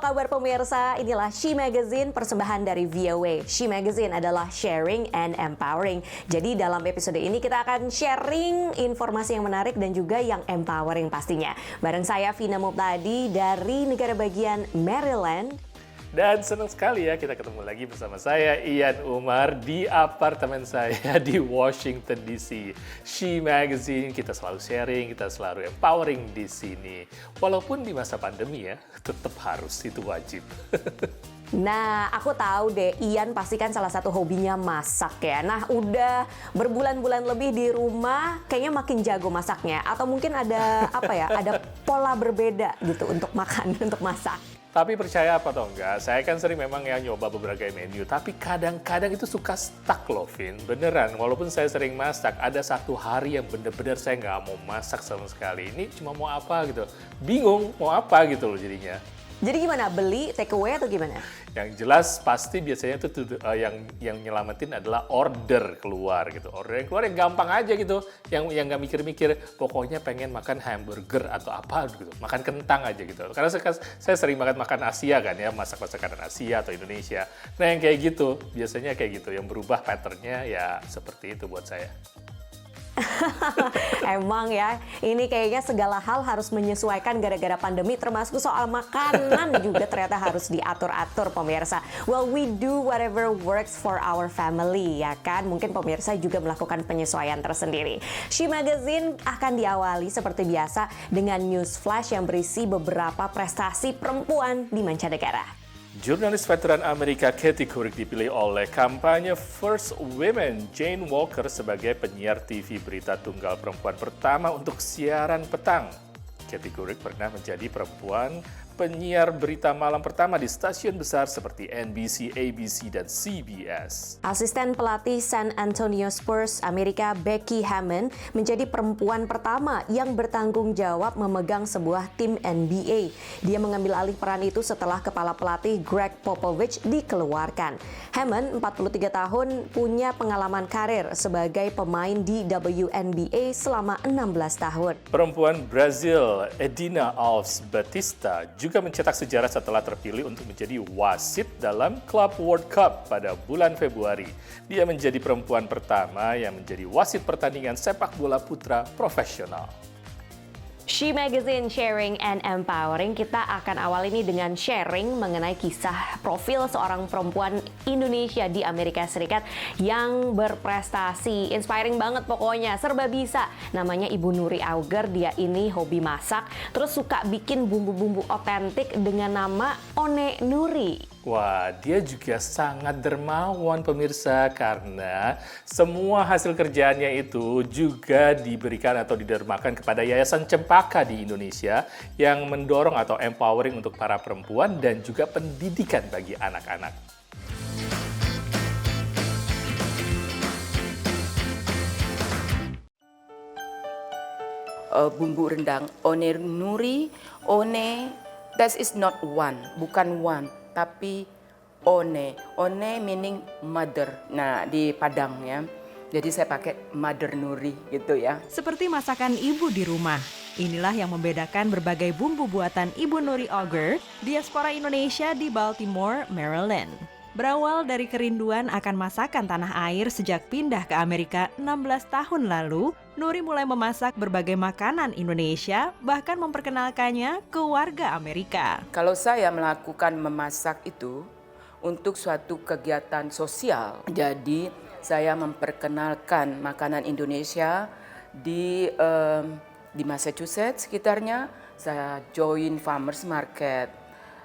kabar pemirsa? Inilah She Magazine, persembahan dari VOA. She Magazine adalah sharing and empowering. Jadi dalam episode ini kita akan sharing informasi yang menarik dan juga yang empowering pastinya. Bareng saya Vina Mubtadi dari negara bagian Maryland. Dan senang sekali ya kita ketemu lagi bersama saya Ian Umar di apartemen saya di Washington DC. She Magazine, kita selalu sharing, kita selalu empowering di sini. Walaupun di masa pandemi ya, tetap harus, itu wajib. Nah, aku tahu deh, Ian pasti kan salah satu hobinya masak ya. Nah, udah berbulan-bulan lebih di rumah, kayaknya makin jago masaknya. Atau mungkin ada ada pola berbeda gitu untuk makan, untuk masak. Tapi percaya apa atau enggak, saya kan sering memang ya nyoba beberapa menu, tapi kadang-kadang itu suka stuck loh, Vin. Beneran, walaupun saya sering masak, ada satu hari yang bener-bener saya nggak mau masak sama sekali. Ini cuma mau apa gitu, bingung mau apa gitu loh jadinya. Jadi gimana, beli take away atau gimana? Yang jelas pasti biasanya itu yang nyelamatin adalah order keluar gitu. Order yang keluar yang gampang aja gitu, yang nggak mikir-mikir. Pokoknya pengen makan hamburger atau apa gitu, makan kentang aja gitu. Karena saya sering banget makan Asia kan ya, masak-masakan Asia atau Indonesia. Nah yang kayak gitu, biasanya kayak gitu. Yang berubah patternnya ya seperti itu buat saya. Emang ya, ini kayaknya segala hal harus menyesuaikan gara-gara pandemi, termasuk soal makanan juga ternyata harus diatur-atur pemirsa. Well, we do whatever works for our family, ya kan? Mungkin pemirsa juga melakukan penyesuaian tersendiri. She Magazine akan diawali seperti biasa dengan news flash yang berisi beberapa prestasi perempuan di mancanegara. Jurnalis veteran Amerika Katie Couric dipilih oleh kampanye First Women Jane Walker sebagai penyiar TV berita tunggal perempuan pertama untuk siaran petang. Katie Couric pernah menjadi perempuan penyiar berita malam pertama di stasiun besar seperti NBC, ABC, dan CBS. Asisten pelatih San Antonio Spurs Amerika Becky Hammon menjadi perempuan pertama yang bertanggung jawab memegang sebuah tim NBA. Dia mengambil alih peran itu setelah kepala pelatih Greg Popovich dikeluarkan. Hammon, 43 tahun, punya pengalaman karir sebagai pemain di WNBA selama 16 tahun. Perempuan Brazil Edina Alves Batista juga mencetak sejarah setelah terpilih untuk menjadi wasit dalam Club World Cup pada bulan Februari. Dia menjadi perempuan pertama yang menjadi wasit pertandingan sepak bola putra profesional. She Magazine Sharing and Empowering, kita akan awal ini dengan sharing mengenai kisah profil seorang perempuan Indonesia di Amerika Serikat yang berprestasi. Inspiring banget pokoknya, serba bisa. Namanya Ibu Nuri Auger, dia ini hobi masak, terus suka bikin bumbu-bumbu otentik dengan nama One Nuri. Wah, dia juga sangat dermawan pemirsa karena semua hasil kerjaannya itu juga diberikan atau didermakan kepada Yayasan Cempaka di Indonesia yang mendorong atau empowering untuk para perempuan dan juga pendidikan bagi anak-anak. Bumbu rendang One Nuri, that is not one, bukan one, tapi One meaning mother. Nah, di Padang ya. Jadi saya pakai Mother Nuri gitu ya. Seperti masakan ibu di rumah. Inilah yang membedakan berbagai bumbu buatan Ibu Nuri Auger, diaspora Indonesia di Baltimore, Maryland. Berawal dari kerinduan akan masakan tanah air sejak pindah ke Amerika 16 tahun lalu, Nuri mulai memasak berbagai makanan Indonesia, bahkan memperkenalkannya ke warga Amerika. Kalau saya melakukan memasak itu untuk suatu kegiatan sosial, jadi saya memperkenalkan makanan Indonesia di Massachusetts sekitarnya. Saya join farmers market,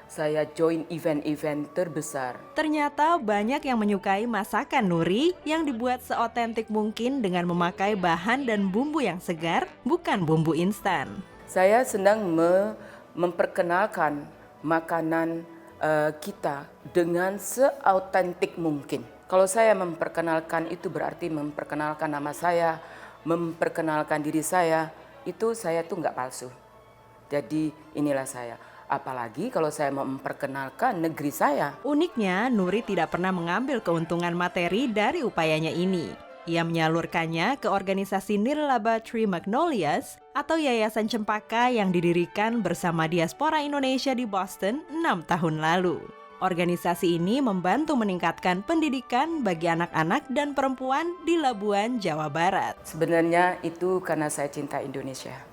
saya join event-event terbesar. Ternyata banyak yang menyukai masakan Nuri yang dibuat seotentik mungkin dengan memakai bahan dan bumbu yang segar, bukan bumbu instan. Saya sedang memperkenalkan makanan kita dengan seautentik mungkin. Kalau saya memperkenalkan itu berarti memperkenalkan nama saya, memperkenalkan diri saya, itu saya tuh nggak palsu. Jadi inilah saya. Apalagi kalau saya mau memperkenalkan negeri saya. Uniknya, Nuri tidak pernah mengambil keuntungan materi dari upayanya ini. Ia menyalurkannya ke organisasi Nirlaba Tree Magnolias atau Yayasan Cempaka yang didirikan bersama diaspora Indonesia di Boston 6 tahun lalu. Organisasi ini membantu meningkatkan pendidikan bagi anak-anak dan perempuan di Labuan, Jawa Barat. Sebenarnya itu karena saya cinta Indonesia.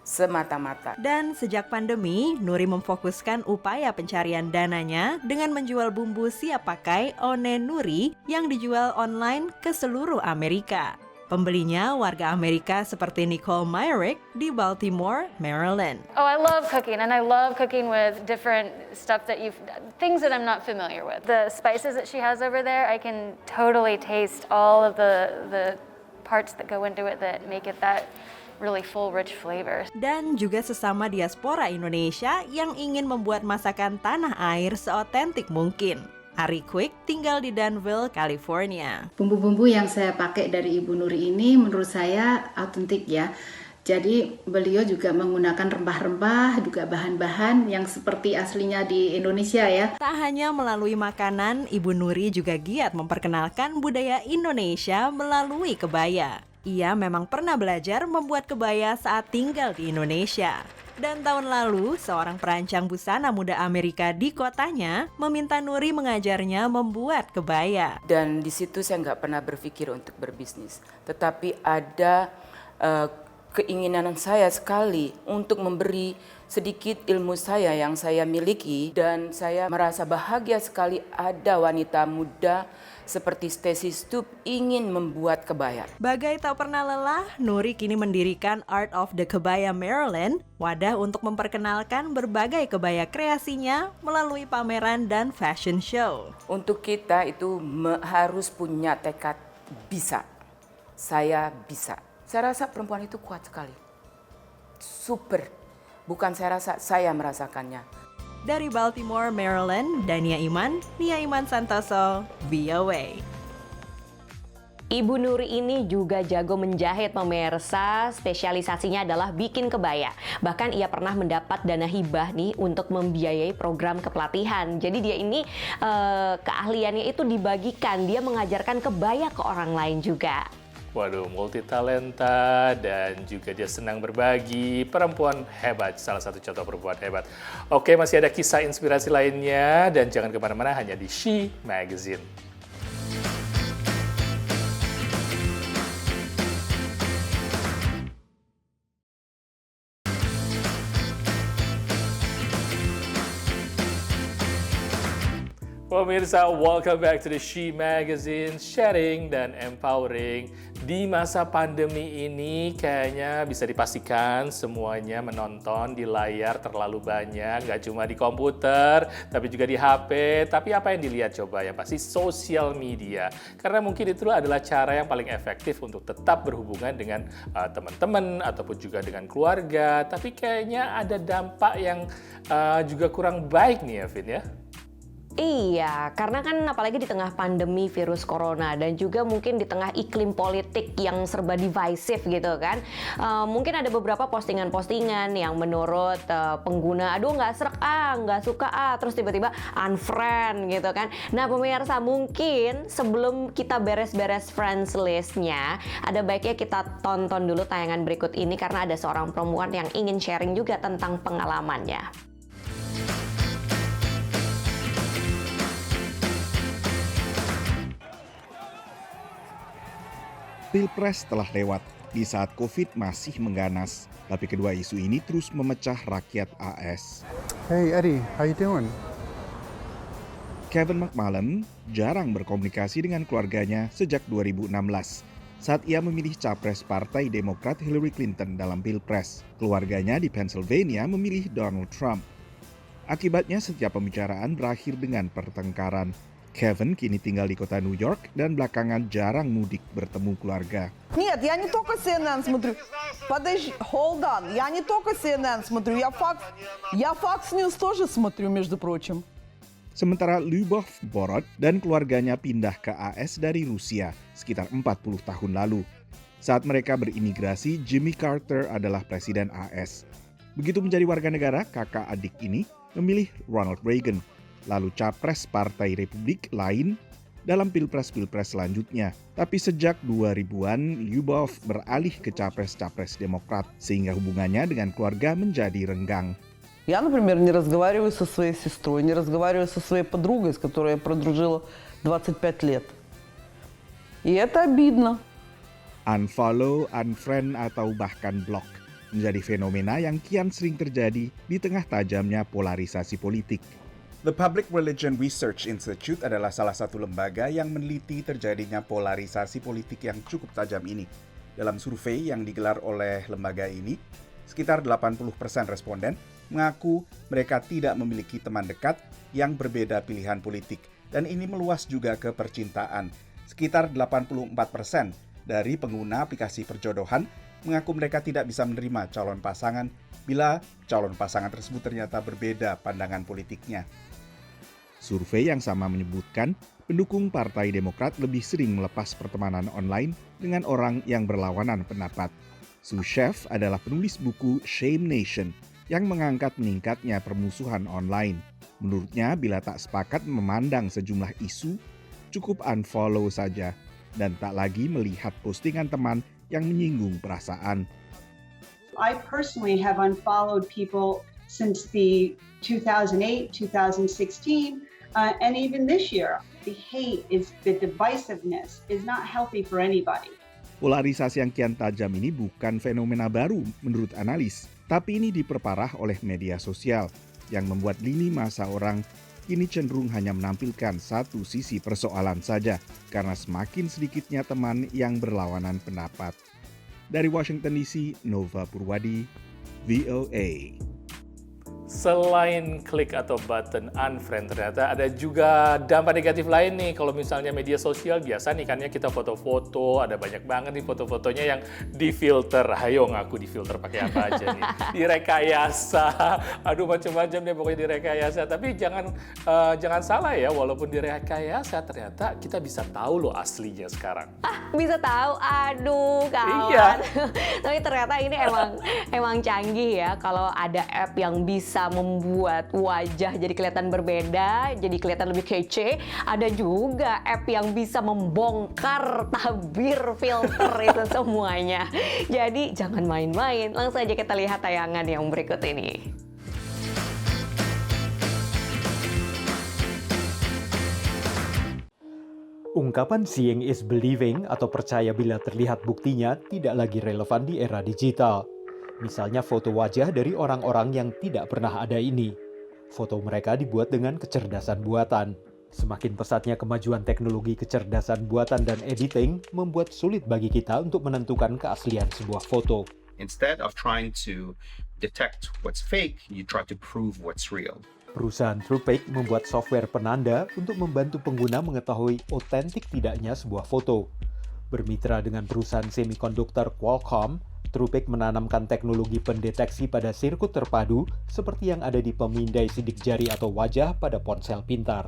Semata-mata. Dan sejak pandemi, Nuri memfokuskan upaya pencarian dananya dengan menjual bumbu siap pakai One Nuri yang dijual online ke seluruh Amerika. Pembelinya warga Amerika seperti Nicole Myrick di Baltimore, Maryland. Oh, I love cooking, and I love cooking with different things that I'm not familiar with. The spices that she has over there, I can totally taste all of the parts that go into it that make it that really full, rich flavor. Dan juga sesama diaspora Indonesia yang ingin membuat masakan tanah air seotentik mungkin. Ari Quick tinggal di Danville, California. Bumbu-bumbu yang saya pakai dari Ibu Nuri ini menurut saya autentik ya. Jadi beliau juga menggunakan rempah-rempah, juga bahan-bahan yang seperti aslinya di Indonesia ya. Tak hanya melalui makanan, Ibu Nuri juga giat memperkenalkan budaya Indonesia melalui kebaya. Ia memang pernah belajar membuat kebaya saat tinggal di Indonesia. Dan tahun lalu, seorang perancang busana muda Amerika di kotanya meminta Nuri mengajarnya membuat kebaya. Dan di situ saya nggak pernah berpikir untuk berbisnis. Tetapi ada keinginan saya sekali untuk memberi sedikit ilmu saya yang saya miliki. Dan saya merasa bahagia sekali ada wanita muda seperti Stacy Stup ingin membuat kebaya. Bagai tak pernah lelah, Nuri kini mendirikan Art of the Kebaya Maryland, wadah untuk memperkenalkan berbagai kebaya kreasinya melalui pameran dan fashion show. Untuk kita itu harus punya tekad bisa. Saya bisa. Saya rasa perempuan itu kuat sekali. Super. Bukan saya rasa, saya merasakannya. Dari Baltimore, Maryland, Dania Iman, Nia Iman Santoso, VOA. Ibu Nuri ini juga jago menjahit pemirsa, spesialisasinya adalah bikin kebaya. Bahkan ia pernah mendapat dana hibah nih untuk membiayai program kepelatihan. Jadi dia ini keahliannya itu dibagikan, dia mengajarkan kebaya ke orang lain juga. Waduh, multi talenta dan juga dia senang berbagi. Perempuan hebat, salah satu contoh perempuan hebat. Oke, masih ada kisah inspirasi lainnya dan jangan kemana-mana, hanya di She Magazine. Pemirsa, welcome back to the She Magazine, sharing dan empowering. Di masa pandemi ini kayaknya bisa dipastikan semuanya menonton di layar terlalu banyak, nggak cuma di komputer, tapi juga di HP. Tapi apa yang dilihat coba? Yang pasti sosial media. Karena mungkin itu adalah cara yang paling efektif untuk tetap berhubungan dengan teman-teman ataupun juga dengan keluarga. Tapi kayaknya ada dampak yang juga kurang baik nih ya, Vin ya. Iya, karena kan apalagi di tengah pandemi virus corona dan juga mungkin di tengah iklim politik yang serba divisive gitu kan. Mungkin ada beberapa postingan-postingan yang menurut pengguna, aduh nggak srek nggak suka terus tiba-tiba unfriend gitu kan. Nah pemirsa, mungkin sebelum kita beres-beres friends list-nya, ada baiknya kita tonton dulu tayangan berikut ini karena ada seorang perempuan yang ingin sharing juga tentang pengalamannya. Pilpres telah lewat di saat COVID masih mengganas, tapi kedua isu ini terus memecah rakyat AS. Hey Eddie, how you doing? Kevin McMullen jarang berkomunikasi dengan keluarganya sejak 2016. Saat ia memilih capres Partai Demokrat Hillary Clinton dalam Pilpres, keluarganya di Pennsylvania memilih Donald Trump. Akibatnya setiap pembicaraan berakhir dengan pertengkaran. Kevin kini tinggal di kota New York dan belakangan jarang mudik bertemu keluarga. Нет, я не только CNN смотрю. Подожди, hold on. Я не только CNN смотрю. Я Fox News тоже смотрю, между прочим. Sementara Lyubov Borod dan keluarganya pindah ke AS dari Rusia sekitar 40 tahun lalu. Saat mereka berimigrasi, Jimmy Carter adalah presiden AS. Begitu menjadi warga negara, kakak adik ini memilih Ronald Reagan. Lalu capres Partai Republik lain dalam pilpres-pilpres selanjutnya. Tapi sejak 2000-an, Lyubov beralih ke capres-capres Demokrat, sehingga hubungannya dengan keluarga menjadi renggang. Я, например, не разговариваю со своей сестрой, не разговариваю со своей подругой, с которой я продружила 25 лет. И это обидно. Unfollow, unfriend, atau bahkan block menjadi fenomena yang kian sering terjadi di tengah tajamnya polarisasi politik. The Public Religion Research Institute adalah salah satu lembaga yang meneliti terjadinya polarisasi politik yang cukup tajam ini. Dalam survei yang digelar oleh lembaga ini, sekitar 80% responden mengaku mereka tidak memiliki teman dekat yang berbeda pilihan politik. Dan ini meluas juga ke percintaan. Sekitar 84% dari pengguna aplikasi perjodohan mengaku mereka tidak bisa menerima calon pasangan bila calon pasangan tersebut ternyata berbeda pandangan politiknya. Survei yang sama menyebutkan pendukung Partai Demokrat lebih sering melepas pertemanan online dengan orang yang berlawanan pendapat. Sue Chef adalah penulis buku Shame Nation yang mengangkat meningkatnya permusuhan online. Menurutnya, bila tak sepakat memandang sejumlah isu, cukup unfollow saja dan tak lagi melihat postingan teman yang menyinggung perasaan. I personally have unfollowed people since the 2008, 2016, and even this year. The hate, the divisiveness is not healthy for anybody. Polarisasi yang kian tajam ini bukan fenomena baru menurut analis, tapi ini diperparah oleh media sosial yang membuat lini masa orang kini cenderung hanya menampilkan satu sisi persoalan saja karena semakin sedikitnya teman yang berlawanan pendapat. Dari Washington DC, Nova Purwadi, VOA. Selain klik atau button unfriend, ternyata ada juga dampak negatif lain nih. Kalau misalnya media sosial, biasa nih kan ya kita foto-foto, ada banyak banget nih foto-fotonya yang difilter. Ayo ngaku difilter pakai apa aja nih? Direkayasa, aduh macam-macam deh pokoknya direkayasa. Tapi jangan salah ya, walaupun direkayasa ternyata kita bisa tahu loh aslinya sekarang. Bisa tahu, aduh kawan. Iya. Tapi ternyata ini emang canggih ya kalau ada app yang bisa membuat wajah jadi kelihatan berbeda, jadi kelihatan lebih kece. Ada juga app yang bisa membongkar tabir filter itu semuanya. Jadi jangan main-main. Langsung aja kita lihat tayangan yang berikut ini. Ungkapan seeing is believing atau percaya bila terlihat buktinya tidak lagi relevan di era digital. Misalnya foto wajah dari orang-orang yang tidak pernah ada ini. Foto mereka dibuat dengan kecerdasan buatan. Semakin pesatnya kemajuan teknologi kecerdasan buatan dan editing membuat sulit bagi kita untuk menentukan keaslian sebuah foto. Instead of trying to detect what's fake, you try to prove what's real. Perusahaan TrueFake membuat software penanda untuk membantu pengguna mengetahui otentik tidaknya sebuah foto. Bermitra dengan perusahaan semikonduktor Qualcomm, TrueFake menanamkan teknologi pendeteksi pada sirkuit terpadu seperti yang ada di pemindai sidik jari atau wajah pada ponsel pintar.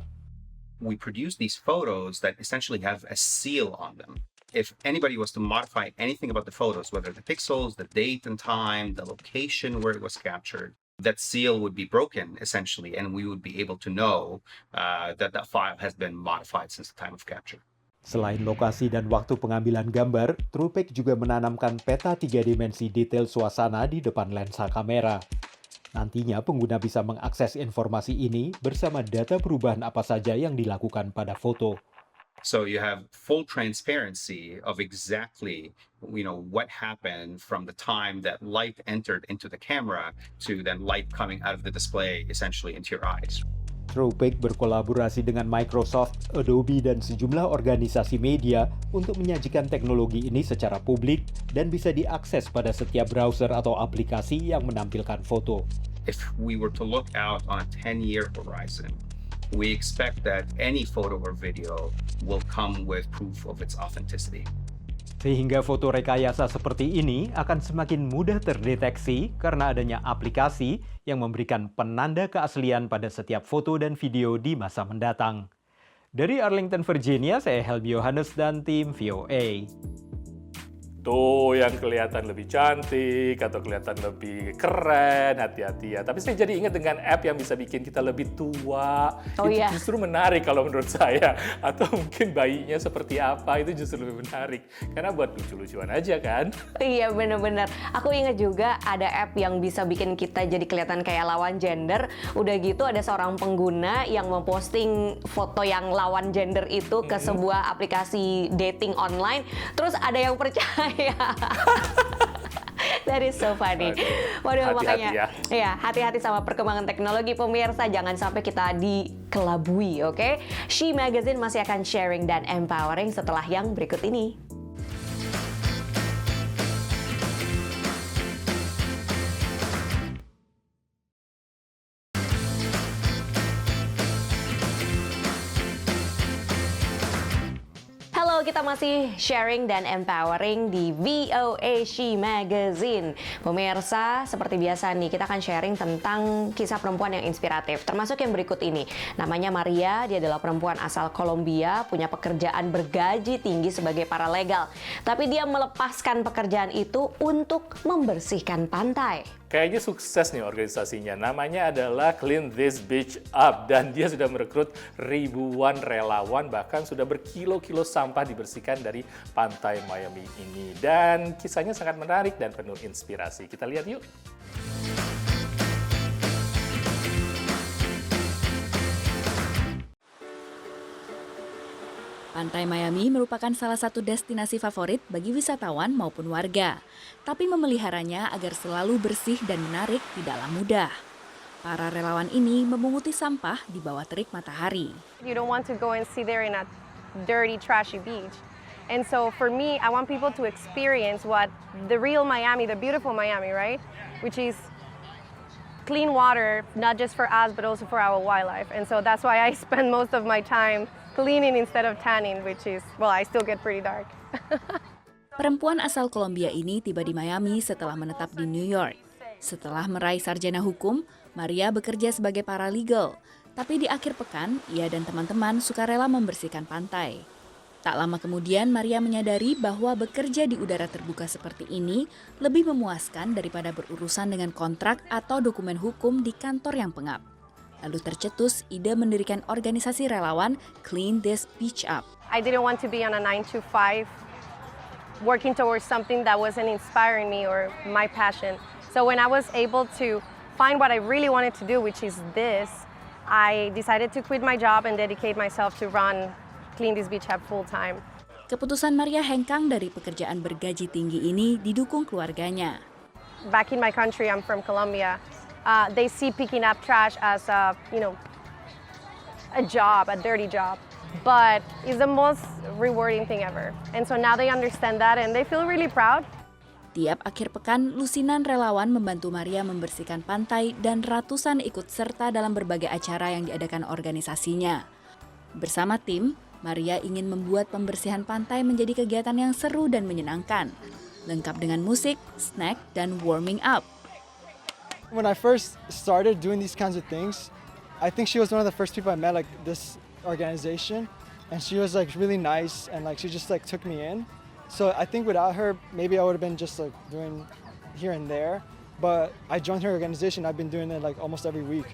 We produce these photos that essentially have a seal on them. If anybody was to modify anything about the photos, whether the pixels, the date and time, the location where it was captured, that seal would be broken essentially, and we would be able to know that that file has been modified since the time of capture. Selain lokasi dan waktu pengambilan gambar, TrueFake juga menanamkan peta 3 dimensi detail suasana di depan lensa kamera. Nantinya pengguna bisa mengakses informasi ini bersama data perubahan apa saja yang dilakukan pada foto. So you have full transparency of exactly, what happened from the time that light entered into the camera to then light coming out of the display essentially into your eyes. TrueFake berkolaborasi dengan Microsoft, Adobe, dan sejumlah organisasi media untuk menyajikan teknologi ini secara publik dan bisa diakses pada setiap browser atau aplikasi yang menampilkan foto. If we were to look out on a 10-year horizon, we expect that any photo or video will come with proof of its authenticity. Sehingga foto rekayasa seperti ini akan semakin mudah terdeteksi karena adanya aplikasi yang memberikan penanda keaslian pada setiap foto dan video di masa mendatang. Dari Arlington, Virginia, saya Helmi Yohanes dan tim VOA. foto yang kelihatan lebih cantik atau kelihatan lebih keren, hati-hati ya. Tapi saya jadi ingat dengan app yang bisa bikin kita lebih tua. Oh, itu iya. justru menarik kalau menurut saya. Atau mungkin bayinya seperti apa, itu justru lebih menarik. Karena buat lucu-lucuan aja kan. Iya bener-bener. Aku ingat juga ada app yang bisa bikin kita jadi kelihatan kayak lawan gender. Udah gitu ada seorang pengguna yang memposting foto yang lawan gender itu ke sebuah aplikasi dating online. Terus ada yang percaya. That is so funny. Waduh, Hati-hati makanya ya. ya hati-hati sama perkembangan teknologi pemirsa, jangan sampai kita dikelabui, oke? She Magazine masih akan sharing dan empowering setelah yang berikut ini. Halo, kita masih sharing dan empowering di VOA She Magazine. Pemirsa, seperti biasa nih, kita akan sharing tentang kisah perempuan yang inspiratif, termasuk yang berikut ini. Namanya Maria, dia adalah perempuan asal Kolombia, punya pekerjaan bergaji tinggi sebagai paralegal. Tapi dia melepaskan pekerjaan itu untuk membersihkan pantai. Kayaknya sukses nih organisasinya. Namanya adalah Clean This Beach Up. Dan dia sudah merekrut ribuan relawan, bahkan sudah berkilo-kilo sampah dibersihkan dari pantai Miami ini. Dan kisahnya sangat menarik dan penuh inspirasi. Kita lihat yuk. Pantai Miami merupakan salah satu destinasi favorit bagi wisatawan maupun warga. Tapi memeliharanya agar selalu bersih dan menarik tidaklah mudah. Para relawan ini memunguti sampah di bawah terik matahari. You don't want to go and sit there in a dirty, trashy beach. And so for me, I want people to experience what the real Miami, the beautiful Miami, right? Which is clean water, not just for us, but also for our wildlife. And so that's why I spend most of my time cleaning instead of tanning, which is, well, I still get pretty dark. Perempuan asal Kolombia ini tiba di Miami setelah menetap di New York. Setelah meraih sarjana hukum, Maria bekerja sebagai paralegal. Tapi di akhir pekan, ia dan teman-teman sukarela membersihkan pantai. Tak lama kemudian, Maria menyadari bahwa bekerja di udara terbuka seperti ini lebih memuaskan daripada berurusan dengan kontrak atau dokumen hukum di kantor yang pengap. Lalu tercetus ide mendirikan organisasi relawan Clean This Beach Up. I didn't want to be on a 9 to 5 working towards something that wasn't inspiring me or my passion. So when I was able to find what I really wanted to do, which is this, I decided to quit my job and dedicate myself to run Clean This Beach Up full time. Keputusan Maria hengkang dari pekerjaan bergaji tinggi ini didukung keluarganya. Back in my country, I'm from Colombia. They see picking up trash as a job, a dirty job, but it's the most rewarding thing ever. And so now they understand that and they feel really proud. Tiap akhir pekan, lusinan relawan membantu Maria membersihkan pantai dan ratusan ikut serta dalam berbagai acara yang diadakan organisasinya. Bersama tim, Maria ingin membuat pembersihan pantai menjadi kegiatan yang seru dan menyenangkan, lengkap dengan musik, snack, dan warming up. When I first started doing these kinds of things, I think she was one of the first people I met, like this organization, and she was like really nice and like she just like took me in. So I think without her, maybe I would have been just like doing here and there. But I joined her organization. I've been doing it like almost every week.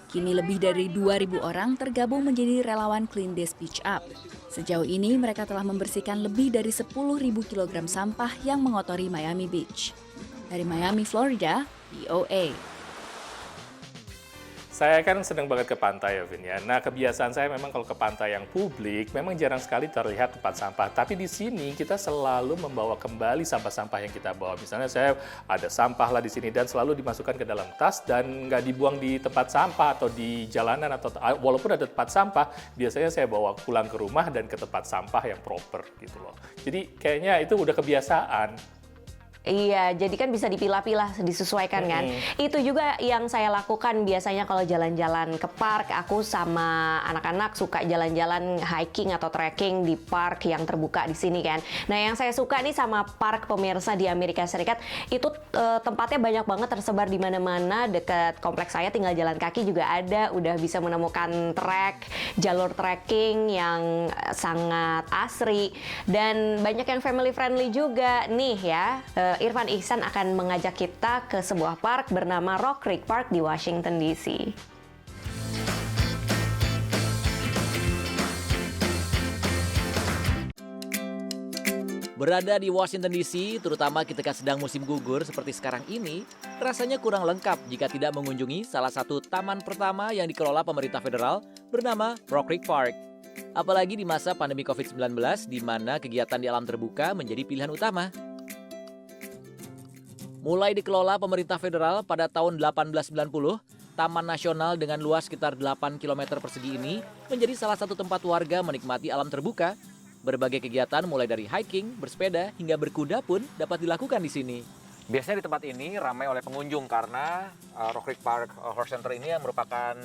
Kini lebih dari 2.000 orang tergabung menjadi relawan Clean This Beach Up. Sejauh ini mereka telah membersihkan lebih dari 10.000 kilogram sampah yang mengotori Miami Beach. Dari Miami, Florida, VOA. Saya kan senang banget ke pantai ya, Vin ya. Nah, kebiasaan saya memang kalau ke pantai yang publik, memang jarang sekali terlihat tempat sampah. Tapi di sini kita selalu membawa kembali sampah-sampah yang kita bawa. Misalnya saya ada sampah lah di sini dan selalu dimasukkan ke dalam tas dan nggak dibuang di tempat sampah atau di jalanan atau walaupun ada tempat sampah, biasanya saya bawa pulang ke rumah dan ke tempat sampah yang proper gitu loh. Jadi kayaknya itu udah kebiasaan. Iya, jadi kan bisa dipilah-pilah, disesuaikan kan. Itu juga yang saya lakukan biasanya kalau jalan-jalan ke park. Aku sama anak-anak suka jalan-jalan hiking atau trekking di park yang terbuka di sini kan. Nah, yang saya suka nih sama park pemirsa di Amerika Serikat, itu tempatnya banyak banget tersebar di mana-mana. Dekat kompleks saya tinggal jalan kaki juga ada. Udah bisa menemukan jalur trekking yang sangat asri. Dan banyak yang family friendly juga nih ya. Irfan Ihsan akan mengajak kita ke sebuah park bernama Rock Creek Park di Washington DC. Berada di Washington DC, terutama ketika sedang musim gugur seperti sekarang ini, rasanya kurang lengkap jika tidak mengunjungi salah satu taman pertama yang dikelola pemerintah federal bernama Rock Creek Park. Apalagi di masa pandemi COVID-19 di mana kegiatan di alam terbuka menjadi pilihan utama. Mulai dikelola pemerintah federal pada tahun 1890, Taman Nasional dengan luas sekitar 8 km persegi ini menjadi salah satu tempat warga menikmati alam terbuka. Berbagai kegiatan mulai dari hiking, bersepeda, hingga berkuda pun dapat dilakukan di sini. Biasanya di tempat ini ramai oleh pengunjung karena Rock Creek Park Horse Center ini yang merupakan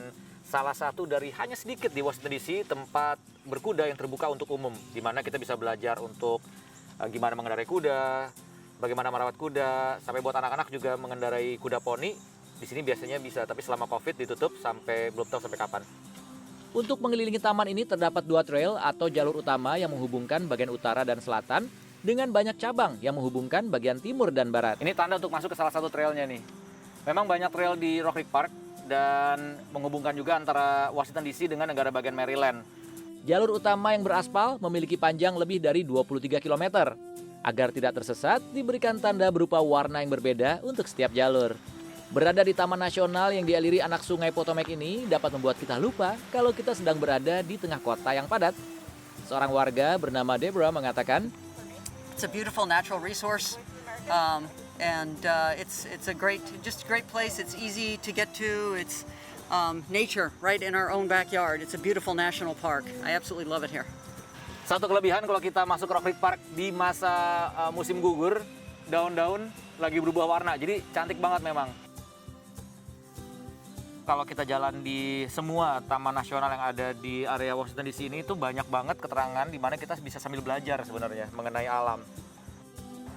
salah satu dari hanya sedikit di Washington DC tempat berkuda yang terbuka untuk umum, di mana kita bisa belajar untuk gimana mengendarai kuda, bagaimana merawat kuda, sampai buat anak-anak juga mengendarai kuda poni. Di sini biasanya bisa, tapi selama COVID ditutup sampai belum tahu sampai kapan. Untuk mengelilingi taman ini terdapat 2 trail atau jalur utama yang menghubungkan bagian utara dan selatan dengan banyak cabang yang menghubungkan bagian timur dan barat. Ini tanda untuk masuk ke salah satu trailnya nih. Memang banyak trail di Rock Creek Park dan menghubungkan juga antara Washington DC dengan negara bagian Maryland. Jalur utama yang beraspal memiliki panjang lebih dari 23 km. Agar tidak tersesat, diberikan tanda berupa warna yang berbeda untuk setiap jalur. Berada di Taman Nasional yang dialiri anak sungai Potomac ini dapat membuat kita lupa kalau kita sedang berada di tengah kota yang padat. Seorang warga bernama Deborah mengatakan, "It's a beautiful natural resource, and it's a great place. It's easy to get to. It's nature right in our own backyard. It's a beautiful national park. I absolutely love it here." Satu kelebihan kalau kita masuk Rock Creek Park di masa musim gugur, daun-daun lagi berubah warna, jadi cantik banget memang. Kalau kita jalan di semua taman nasional yang ada di area Washington DC ini, itu banyak banget keterangan di mana kita bisa sambil belajar sebenarnya mengenai alam.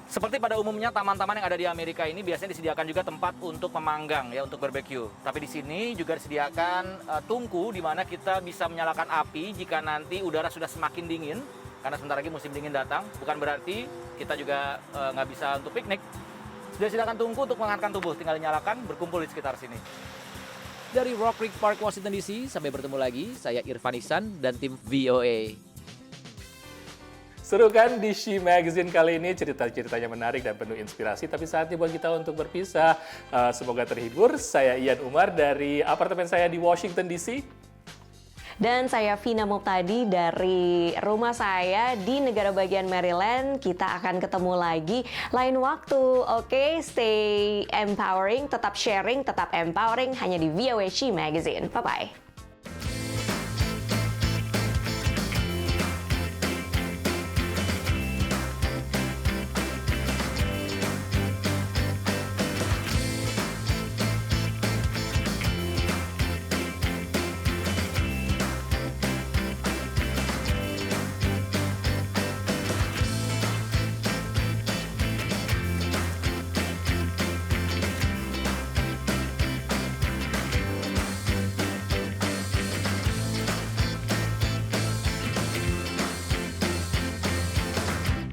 Seperti pada umumnya taman-taman yang ada di Amerika ini biasanya disediakan juga tempat untuk memanggang ya, untuk barbecue. Tapi di sini juga disediakan tungku di mana kita bisa menyalakan api jika nanti udara sudah semakin dingin, karena sebentar lagi musim dingin datang. Bukan berarti kita juga nggak bisa untuk piknik. Sudah disediakan tungku untuk menghangatkan tubuh, tinggal dinyalakan, berkumpul di sekitar sini. dari Rock Creek Park, Washington DC, sampai bertemu lagi. Saya Irfan Ihsan dan tim VOA. Seru kan di She Magazine kali ini, cerita-ceritanya menarik dan penuh inspirasi, tapi saatnya buat kita untuk berpisah. Semoga terhibur. Saya Ian Umar dari apartemen saya di Washington DC. Dan saya Vina Muptadi dari rumah saya di negara bagian Maryland. Kita akan ketemu lagi lain waktu. Oke, stay empowering, tetap sharing, tetap empowering hanya di VOA She Magazine. Bye-bye.